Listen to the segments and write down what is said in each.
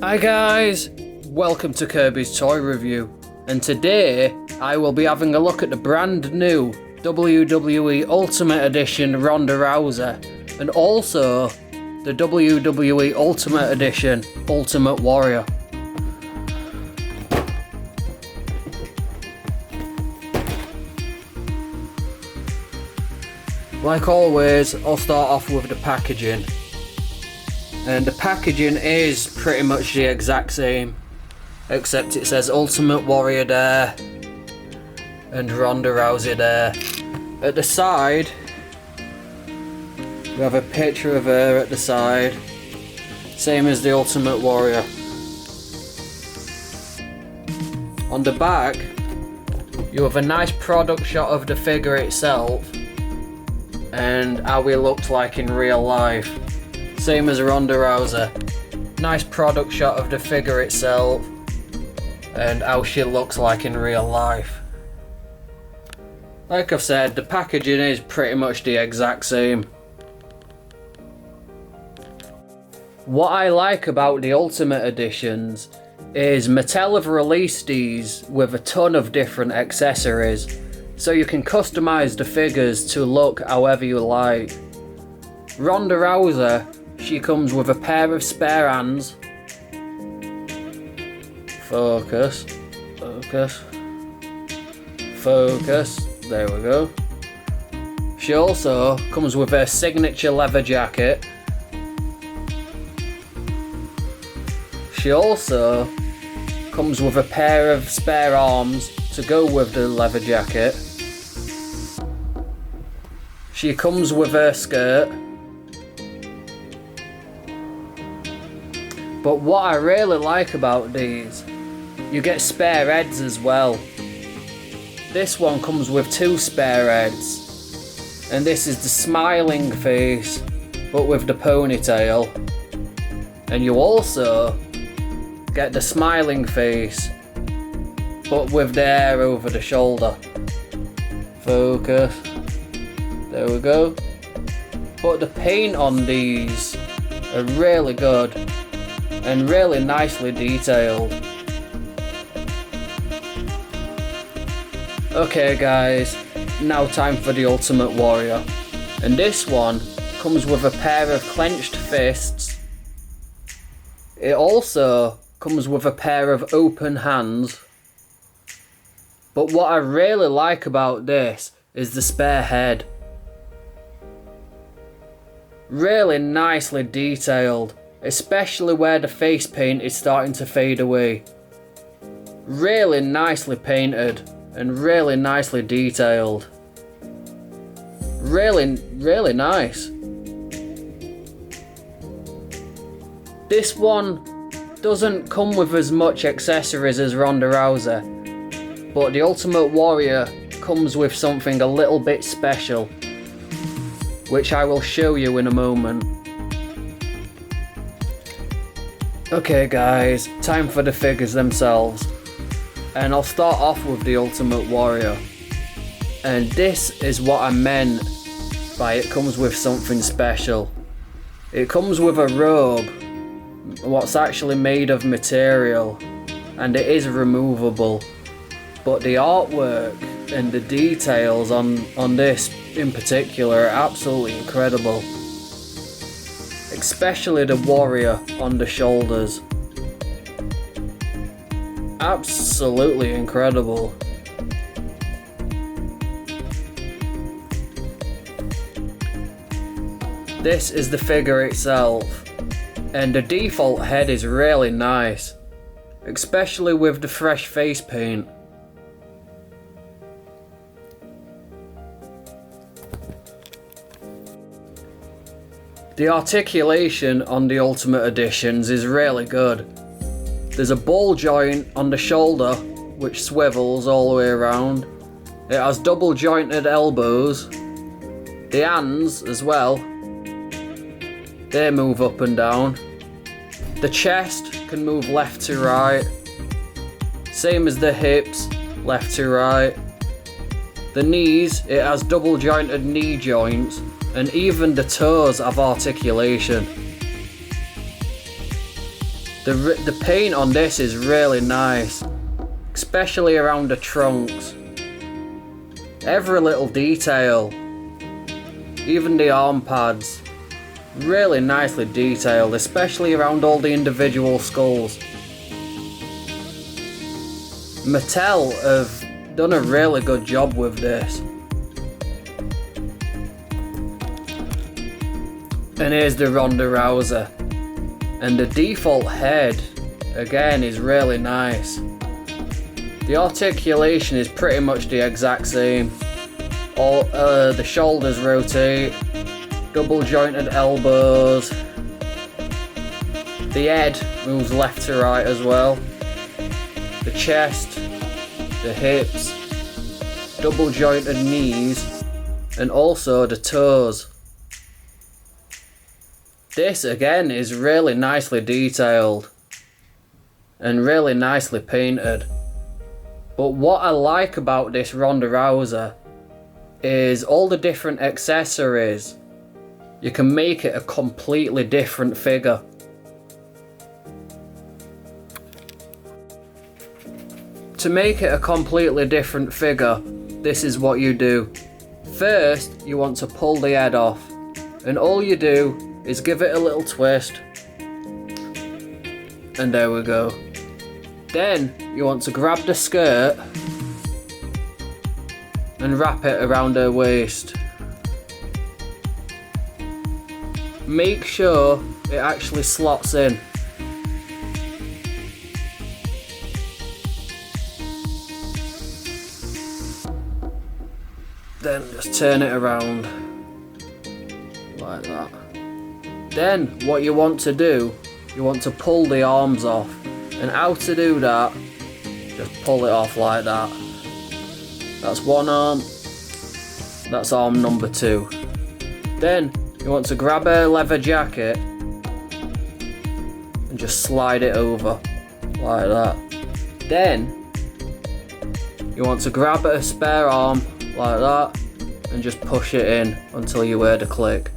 Hi guys, welcome to Kirbys Toy Review, and today I will be having a look at the brand new WWE Ultimate Edition Ronda Rousey and also the WWE Ultimate Edition Ultimate Warrior. Like always, I'll start off with the packaging. And the packaging is pretty much the exact same, except it says Ultimate Warrior there and Ronda Rousey there. At the side, we have a picture of her at the side, same as the Ultimate Warrior. On the back, you have a nice product shot of the figure itself and how he looked like in real life. Same as Ronda Rousey. Nice product shot of the figure itself and how she looks like in real life. Like I've said, the packaging is pretty much the exact same. What I like about the Ultimate Editions is Mattel have released these with a ton of different accessories, so you can customize the figures to look however you like. Ronda Rousey, she comes with a pair of spare hands. Focus. There we go. She also comes with her signature leather jacket. She also comes with a pair of spare arms to go with the leather jacket. She comes with her skirt. But what I really like about these, you get spare heads as well. This one comes with 2 spare heads. And this is the smiling face, but with the ponytail. And you also get the smiling face, but with the hair over the shoulder. Focus. There we go. But the paint on these are really good and really nicely detailed. Okay guys, now time for the Ultimate Warrior. And this one comes with a pair of clenched fists. It also comes with a pair of open hands. But what I really like about this is the spare head. Really nicely detailed, especially where the face paint is starting to fade away. Really nicely painted and really nicely detailed. Really nice. This one doesn't come with as much accessories as Ronda Rousey, but the Ultimate Warrior comes with something a little bit special, which I will show you in a moment. Okay guys, time for the figures themselves. And I'll start off with the Ultimate Warrior. And this is what I meant by it comes with something special. It comes with a robe, what's actually made of material, and it is removable. But the artwork and the details on this in particular are absolutely incredible. Especially the warrior on the shoulders. Absolutely incredible. This is the figure itself, and the default head is really nice, especially with the fresh face paint. The articulation on the Ultimate Editions is really good. There's a ball joint on the shoulder which swivels all the way around. It has double jointed elbows. The hands as well, they move up and down. The chest can move left to right. Same as the hips, left to right. The knees, it has double jointed knee joints. And even the toes have articulation. The paint on this is really nice, especially around the trunks. Every little detail, even the arm pads, really nicely detailed, especially around all the individual skulls. Mattel have done a really good job with this. And here's the Ronda Rousey. And the default head, again, is really nice. The articulation is pretty much the exact same. All the shoulders rotate, double jointed elbows. The head moves left to right as well. The chest, the hips, double jointed knees, and also the toes. This again is really nicely detailed and really nicely painted. But what I like about this Ronda Rousey is all the different accessories. You can make it a completely different figure. To make it a completely different figure, this is what you do. First, you want to pull the head off, and all you do is give it a little twist, and there we go. Then you want to grab the skirt and wrap it around her waist. Make sure it actually slots in. Then just turn it around like that. Then what you want to do, you want to pull the arms off. And how to do that, just pull it off like that. That's one arm, that's arm number 2. Then you want to grab a leather jacket and just slide it over like that. Then you want to grab a spare arm like that and just push it in until you hear the click.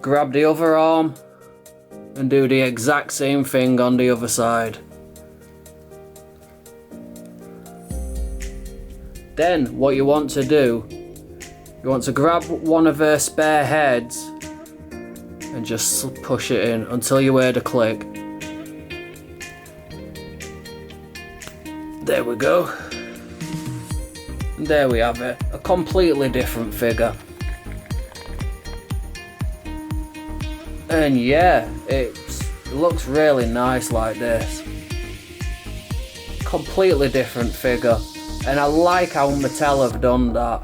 Grab the other arm and do the exact same thing on the other side. Then what you want to do, you want to grab one of her spare heads and just push it in until you hear the click. There we go. And there we have it, a completely different figure. And yeah, it looks really nice like this. Completely different figure. And I like how Mattel have done that.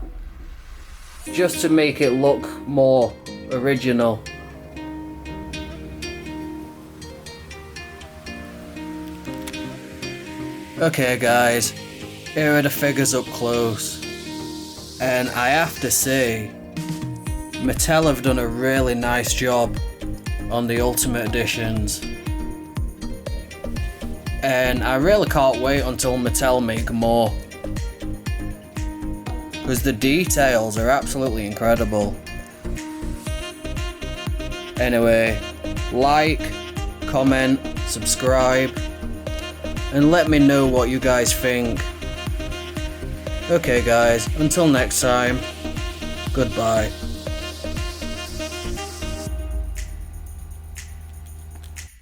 Just to make it look more original. Okay guys, here are the figures up close. And I have to say, Mattel have done a really nice job on the Ultimate Editions, and I really can't wait until Mattel make more, because the details are absolutely incredible. Anyway, like, comment, subscribe, and let me know what you guys think. Okay guys, until next time, goodbye.